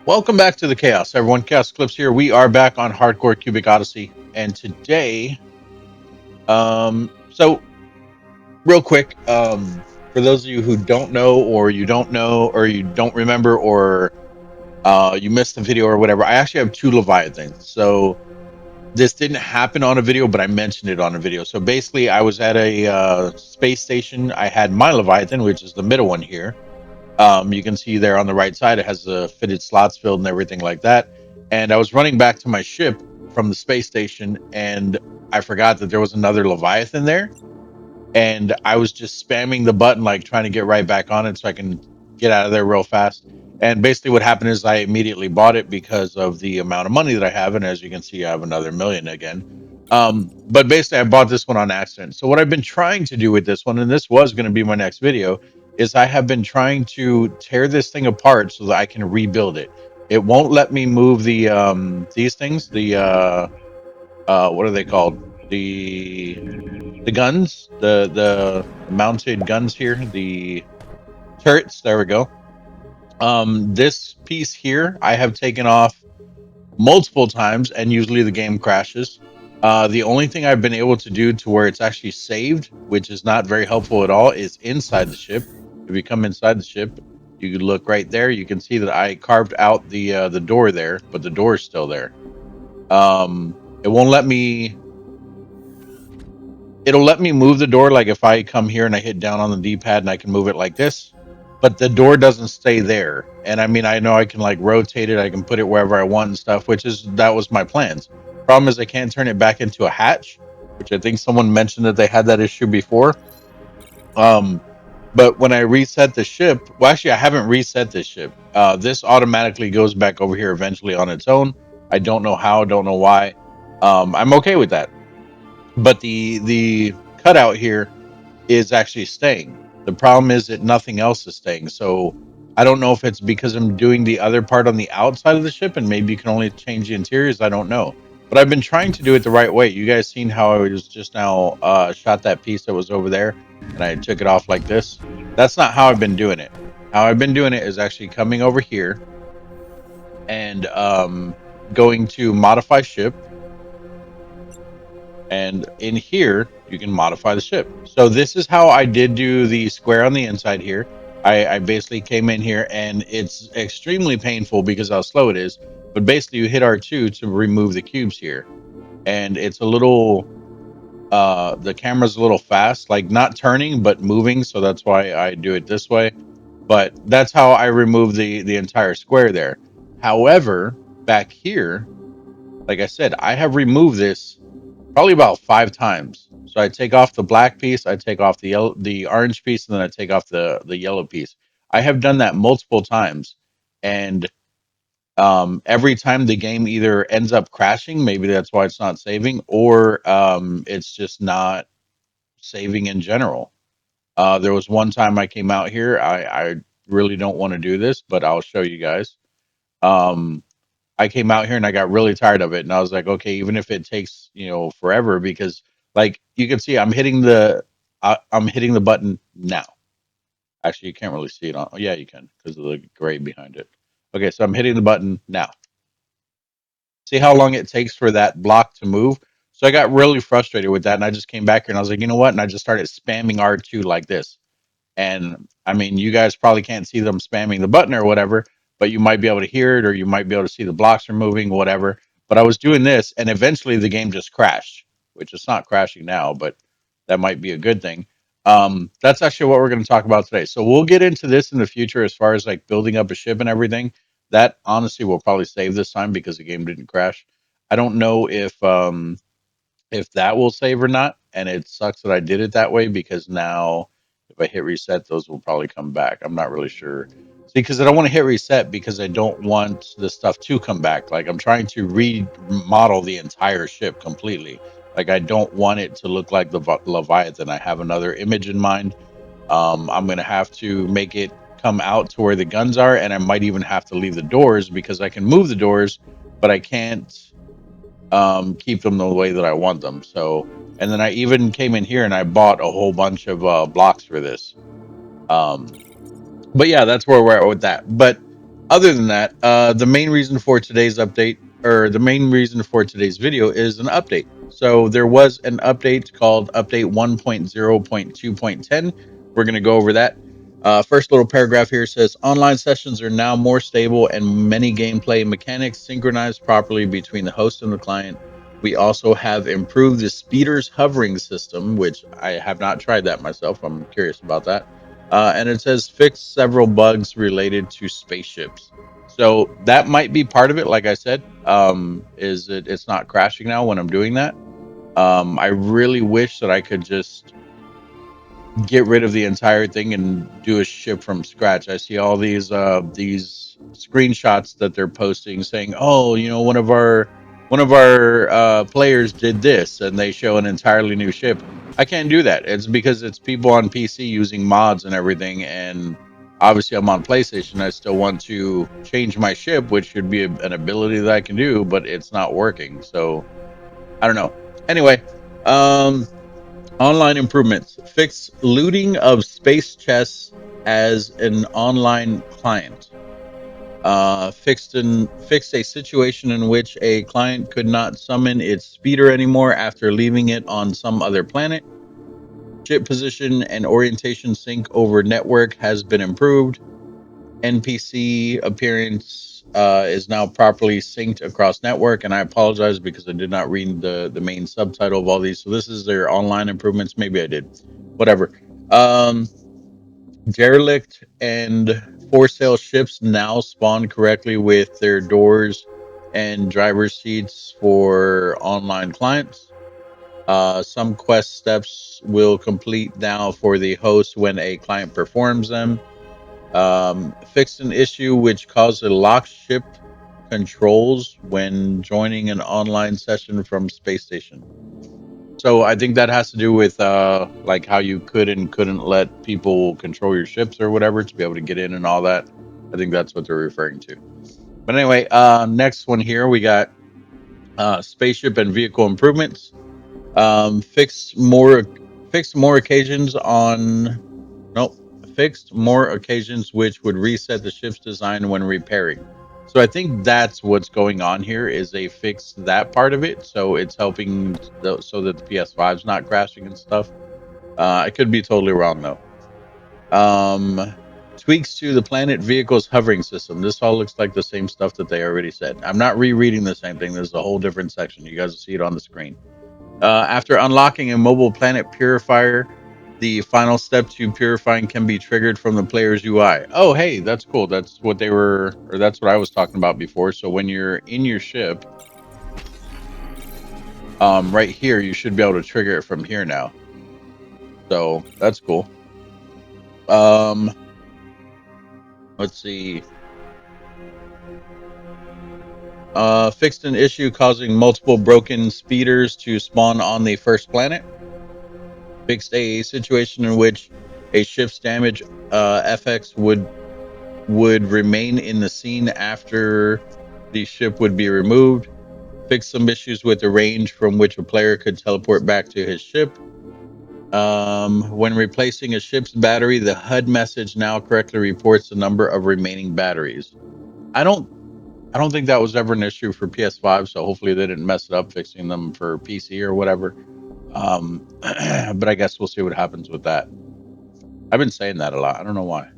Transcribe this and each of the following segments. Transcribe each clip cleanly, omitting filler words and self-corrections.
Welcome back to the Chaos, everyone. ChaosEclipse here. We are back on Hardcore Cubic Odyssey, and today, so real quick, for those of you who don't know, or you don't know, or you don't remember, or you missed the video or whatever, I actually have two Leviathans. So this didn't happen on a video, but I mentioned it on a video. So basically, I was at a space station. I had my Leviathan, which is the middle one here. You can see there on the right side, it has the fitted slots filled and everything like that. And I was running back to my ship from the space station, and I forgot that there was another Leviathan there. And I was just spamming the button, like trying to get right back on it so I can get out of there real fast. And basically, what happened is I immediately bought it because of the amount of money that I have. And as you can see, I have another million again. But basically, I bought this one on accident. So, what I've been trying to do with this one, and this was going to be my next video, is I have been trying to tear this thing apart so that I can rebuild it. It won't let me move the these things, the what are they called? The guns, the mounted guns here, the turrets. There we go. This piece here, I have taken off multiple times, and usually the game crashes. The only thing I've been able to do to where it's actually saved, which is not very helpful at all, is inside the ship. If you come inside the ship, you can look right there. You can see that I carved out the door there, but the door is still there. It won't let me. It'll let me move the door, like if I come here and I hit down on the D-pad and I can move it like this, but the door doesn't stay there. And I mean, I know I can like rotate it, I can put it wherever I want and stuff, that was my plans. Problem is I can't turn it back into a hatch, which I think someone mentioned that they had that issue before. But when I reset the ship, well, actually, I haven't reset this ship. This automatically goes back over here eventually on its own. I don't know how, don't know why. I'm okay with that. But the cutout here is actually staying. The problem is that nothing else is staying. So I don't know if it's because I'm doing the other part on the outside of the ship and maybe you can only change the interiors. I don't know. But I've been trying to do it the right way. You guys seen how I was just now shot that piece that was over there and I took it off like this. That's not how I've been doing it. How I've been doing it is actually coming over here and going to modify ship. And in here, you can modify the ship. So this is how I did do the square on the inside here. I basically came in here, and it's extremely painful because how slow it is. But basically, you hit R2 to remove the cubes here. And it's a little, the camera's a little fast, like not turning, but moving. So that's why I do it this way. But that's how I remove the entire square there. However, back here, like I said, I have removed this probably about 5 times. So I take off the black piece, I take off the orange piece, and then I take off the yellow piece. I have done that multiple times, and every time the game either ends up crashing, maybe that's why it's not saving, or it's just not saving in general. There was one time I came out here. I really don't want to do this, but I'll show you guys. Um, I came out here and I got really tired of it, and I was like, okay, even if it takes forever, because like you can see, I'm hitting the button now. Actually, you can't really see it on. Oh, yeah, you can because of the gray behind it. Okay, so I'm hitting the button now. See how long it takes for that block to move? So I got really frustrated with that, and I just came back here and I was like, you know what? And I just started spamming R2 like this. And I mean, you guys probably can't see them spamming the button or whatever, but you might be able to hear it, or you might be able to see the blocks are moving, whatever. But I was doing this, and eventually the game just crashed, which it's not crashing now, but that might be a good thing. That's actually what we're going to talk about today. So we'll get into this in the future as far as like building up a ship and everything. That honestly will probably save this time because the game didn't crash. I don't know if that will save or not, and it sucks that I did it that way because now if I hit reset, those will probably come back. I'm not really sure. See, because I don't want to hit reset because I don't want the stuff to come back. Like I'm trying to remodel the entire ship completely. Like I don't want it to look like the Leviathan. I have another image in mind. I'm gonna have to make it come out to where the guns are, and I might even have to leave the doors because I can move the doors, but I can't keep them the way that I want them. So, and then I even came in here and I bought a whole bunch of blocks for this. But yeah, that's where we're at with that. But Other than that, the main reason for today's update, or the main reason for today's video, is an update. So there was an update called Update 1.0.2.10. We're going to go over that. First little paragraph here says online sessions are now more stable and many gameplay mechanics synchronized properly between the host and the client. We also have improved the speeders hovering system, which I have not tried that myself. I'm curious about that. And it says fix several bugs related to spaceships. So that might be part of it. Like I said, is it's not crashing now when I'm doing that. I really wish that I could just get rid of the entire thing and do a ship from scratch. I see all these screenshots that they're posting saying, "Oh, you know, one of our players did this," and they show an entirely new ship. I can't do that. It's because it's people on PC using mods and everything, and obviously I'm on PlayStation. I still want to change my ship, which should be an ability that I can do, but it's not working. So I don't know. Anyway, um, online improvements. Fix looting of space chests as an online client. Fixed a situation in which a client could not summon its speeder anymore after leaving it on some other planet. Ship position and orientation sync over network has been improved. NPC appearance is now properly synced across network. And I apologize because I did not read the main subtitle of all these. So this is their online improvements. Maybe I did. Whatever. Um, Derelict and for sale ships now spawn correctly with their doors and driver's seats for online clients. Some quest steps will complete now for the host when a client performs them. Fixed an issue which caused a lock ship controls when joining an online session from space station. So I think that has to do with like how you could and couldn't let people control your ships or whatever to be able to get in and all that. I think that's what they're referring to. But anyway, next one here we got spaceship and vehicle improvements. Fixed more occasions on nope fixed more occasions which would reset the ship's design when repairing. So I think that's what's going on here is they fixed that part of it, so it's helping so that the PS5's not crashing and stuff. I could be totally wrong though. Tweaks to the planet vehicles hovering system. This all looks like the same stuff that they already said. I'm not rereading the same thing. There's a whole different section. You guys will see it on the screen. After unlocking a mobile planet purifier, the final step to purifying can be triggered from the player's UI. Oh, hey, that's cool. That's what they were, or that's what I was talking about before. So when you're in your ship, right here, you should be able to trigger it from here now. So that's cool. Let's see. Fixed an issue causing multiple broken speeders to spawn on the first planet. Fixed a situation in which a ship's damage FX would remain in the scene after the ship would be removed. Fix some issues with the range from which a player could teleport back to his ship. When replacing a ship's battery, the HUD message now correctly reports the number of remaining batteries. I don't think that was ever an issue for PS5, so hopefully they didn't mess it up fixing them for PC or whatever. But I guess we'll see what happens with that. I've been saying that a lot. I don't know why.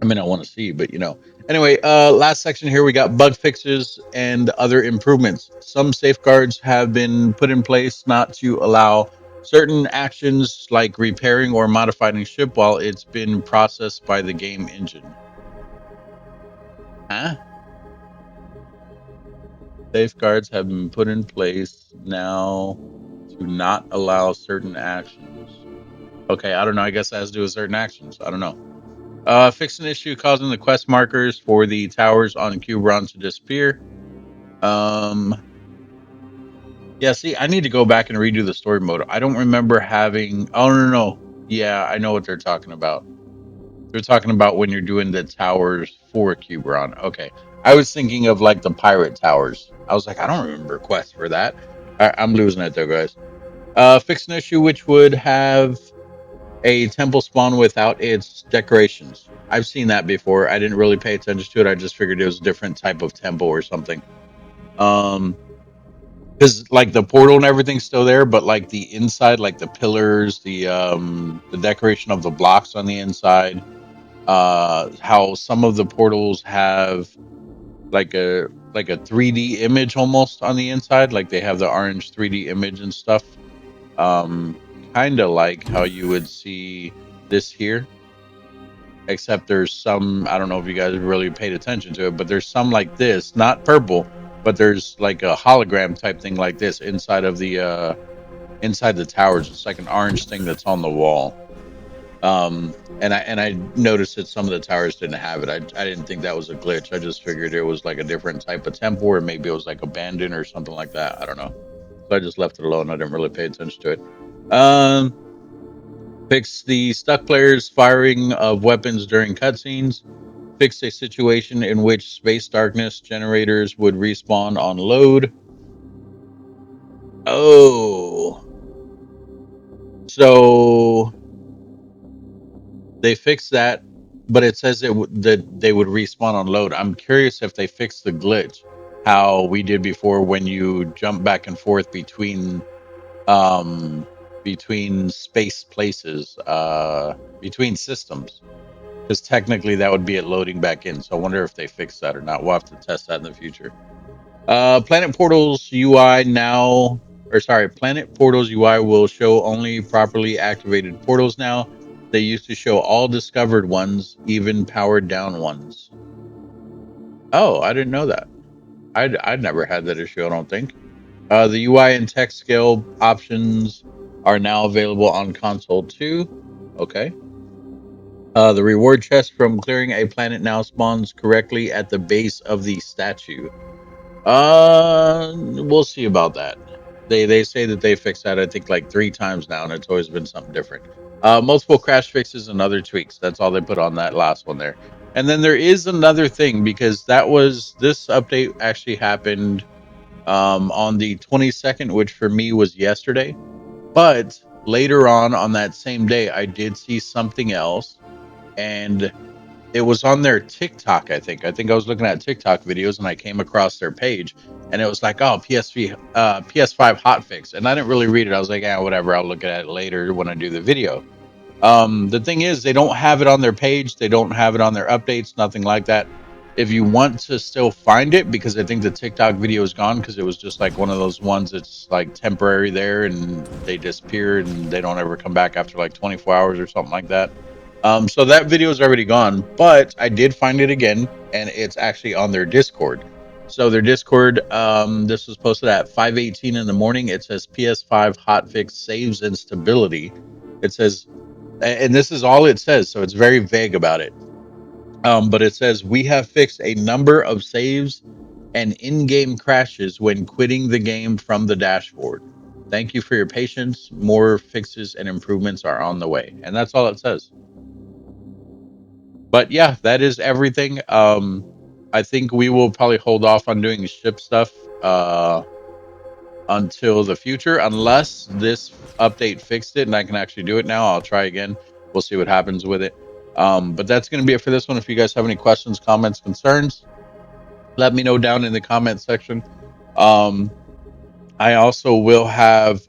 I mean, I want to see, but you know. Anyway, last section here, we got bug fixes and other improvements. Some safeguards have been put in place not to allow certain actions like repairing or modifying a ship while it's been processed by the game engine. Huh? Safeguards have been put in place now to not allow certain actions. Okay, I don't know. I guess that has to do with certain actions. I don't know. Fix an issue causing the quest markers for the towers on Cuberon to disappear. Yeah, see, I need to go back and redo the story mode. I don't remember having. Oh, no. Yeah, I know what they're talking about. They're talking about when you're doing the towers for Cuberon. Okay. I was thinking of like the pirate towers. I was like, I don't remember quests for that. I'm losing it there, guys. Fix an issue which would have a temple spawn without its decorations. I've seen that before. I didn't really pay attention to it. I just figured it was a different type of temple or something. Because like the portal and everything's still there, but like the inside, like the pillars, the decoration of the blocks on the inside, how some of the portals have like a 3D image almost on the inside, like they have the orange 3D image and stuff. Kind of like how you would see this here, except there's some, I don't know if you guys really paid attention to it, but there's some like this, not purple, but there's like a hologram type thing like this inside of the inside the towers. It's like an orange thing that's on the wall. And I noticed that some of the towers didn't have it. I didn't think that was a glitch. I just figured it was like a different type of temple, or maybe it was like abandoned or something like that. I don't know. So I just left it alone. I didn't really pay attention to it. Fix the stuck players firing of weapons during cutscenes. Fix a situation in which space darkness generators would respawn on load. Oh. So they fixed that, but it says that they would respawn on load. I'm curious if they fixed the glitch, how we did before when you jump back and forth between space places, between systems, because technically that would be it loading back in. So I wonder if they fixed that or not. We'll have to test that in the future. Planet Portal's UI now, or sorry, Planet Portal's UI will show only properly activated portals now. They used to show all discovered ones, even powered down ones. Oh, I didn't know that. I'd never had that issue, I don't think. The UI and text scale options are now available on console too. Okay. The reward chest from clearing a planet now spawns correctly at the base of the statue. We'll see about that. They say that they fixed that I think like 3 times now, and it's always been something different. Multiple crash fixes and other tweaks. That's all they put on that last one there. And then there is another thing, because this update actually happened on the 22nd, which for me was yesterday. But later on that same day, I did see something else, and it was on their TikTok. I think I was looking at TikTok videos and I came across their page, and it was like, oh, PS5 hotfix, and I didn't really read it. I was like, yeah, whatever. I'll look at it later when I do the video. The thing is, they don't have it on their page. They don't have it on their updates. Nothing like that. If you want to still find it, because I think the TikTok video is gone, because it was just like one of those ones that's like temporary there and they disappear and they don't ever come back after like 24 hours or something like that. So that video is already gone, but I did find it again, and it's actually on their Discord. So their Discord, this was posted at 5:18 in the morning. It says PS5 hotfix saves and stability. It says, and this is all it says, so it's very vague about it. But it says, we have fixed a number of saves and in-game crashes when quitting the game from the dashboard. Thank you for your patience. More fixes and improvements are on the way. And that's all it says. But yeah, that is everything. I think we will probably hold off on doing ship stuff until the future, unless this update fixed it and I can actually do it now. I'll try again. We'll see what happens with it. But that's going to be it for this one. If you guys have any questions, comments, concerns, let me know down in the comment section. I also will have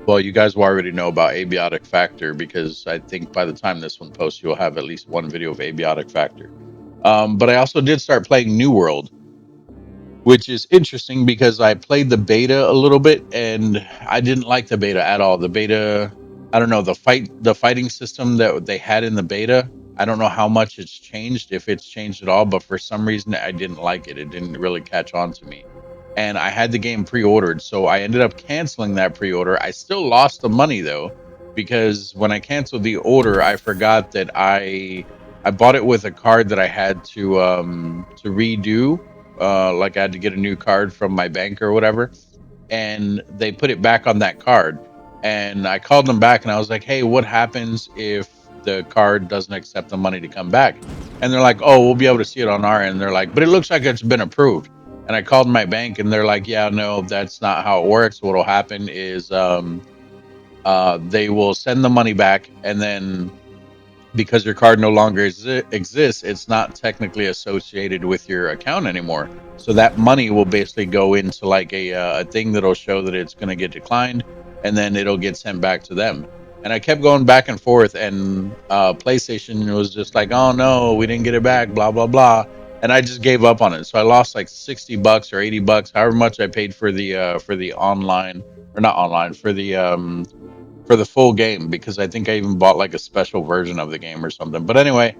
well, you guys will already know about Abiotic Factor, because I think by the time this one posts, you'll have at least one video of Abiotic Factor. But I also did start playing New World, which is interesting because I played the beta a little bit and I didn't like the beta at all. The beta, I don't know, the fighting system that they had in the beta, I don't know how much it's changed, if it's changed at all, but for some reason I didn't like it. It didn't really catch on to me. And I had the game pre-ordered, so I ended up canceling that pre-order. I still lost the money though, because when I canceled the order, I forgot that I bought it with a card that I had to redo. Like I had to get a new card from my bank or whatever, and they put it back on that card. And I called them back and I was like, hey, what happens if the card doesn't accept the money to come back? And they're like, oh, we'll be able to see it on our end. They're like, but it looks like it's been approved. And I called my bank and they're like, yeah, no, that's not how it works. What'll happen is they will send the money back, and then because your card no longer exists, it's not technically associated with your account anymore. So that money will basically go into like a thing that'll show that it's going to get declined, and then it'll get sent back to them. And I kept going back and forth, and PlayStation was just like, "Oh no, we didn't get it back," blah blah blah, and I just gave up on it. So I lost like $60 or $80, however much I paid for the online, or not online, for the full game, because I think I even bought like a special version of the game or something. But anyway,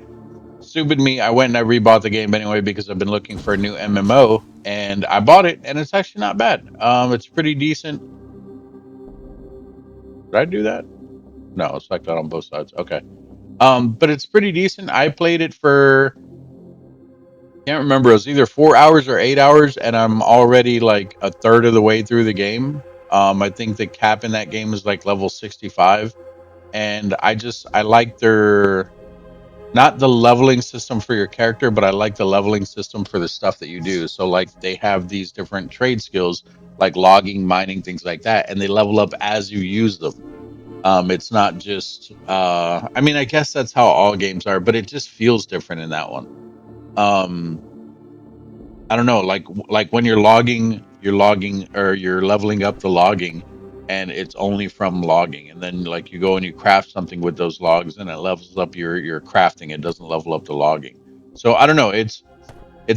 stupid me, I went and I rebought the game anyway because I've been looking for a new MMO, and I bought it, and it's actually not bad. It's pretty decent. Did I do that? No, it's like that on both sides. Okay. But it's pretty decent. I played it for, can't remember, it was either 4 hours or 8 hours, and I'm already like a third of the way through the game. I think the cap in that game is like level 65, and I like their, not the leveling system for your character, but I like the leveling system for the stuff that you do. So like they have these different trade skills like logging, mining, things like that, and they level up as you use them. It's not just I mean, I guess that's how all games are, but it just feels different in that one. Um I don't know, like when you're logging or you're leveling up the logging, and it's only from logging, and then like you go and you craft something with those logs, and it levels up your crafting. It doesn't level up the logging. So I don't know. It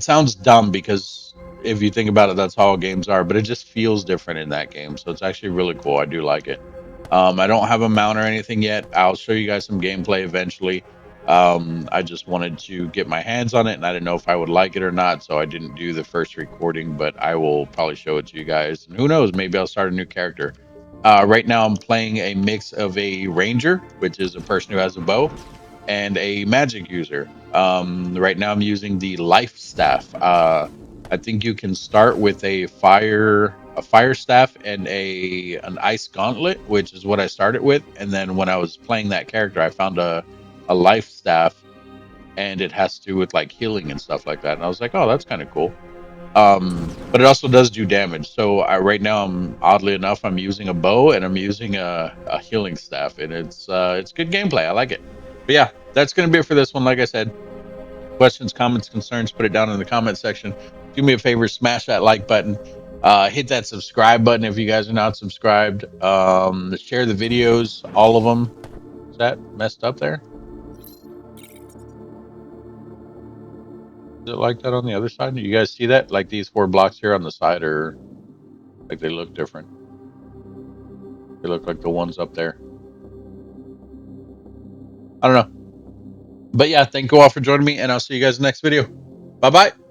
sounds dumb because if you think about it, that's how all games are, but it just feels different in that game. So it's actually really cool. I do like it. I don't have a mount or anything yet. I'll show you guys some gameplay eventually. I just wanted to get my hands on it, and I didn't know if I would like it or not, so I didn't do the first recording, but I will probably show it to you guys. And who knows, maybe I'll start a new character. Right now, I'm playing a mix of a ranger, which is a person who has a bow, and a magic user. Right now, I'm using the life staff. I think you can start with a fire staff and an ice gauntlet, which is what I started with. And then when I was playing that character, I found a life staff, and it has to do with like healing and stuff like that. And I was like, oh, that's kind of cool. But it also does do damage. So right now, I'm oddly enough, I'm using a bow, and I'm using a healing staff, and it's good gameplay. I like it. But yeah, that's gonna be it for this one. Like I said, questions, comments, concerns, put it down in the comment section. Do me a favor, smash that like button. Hit that subscribe button if you guys are not subscribed. Share the videos, all of them. Is that messed up there? Is it like that on the other side? Do you guys see that? Like these 4 blocks here on the side are like they look different. They look like the ones up there. I don't know. But yeah, thank you all for joining me, and I'll see you guys in the next video. Bye bye.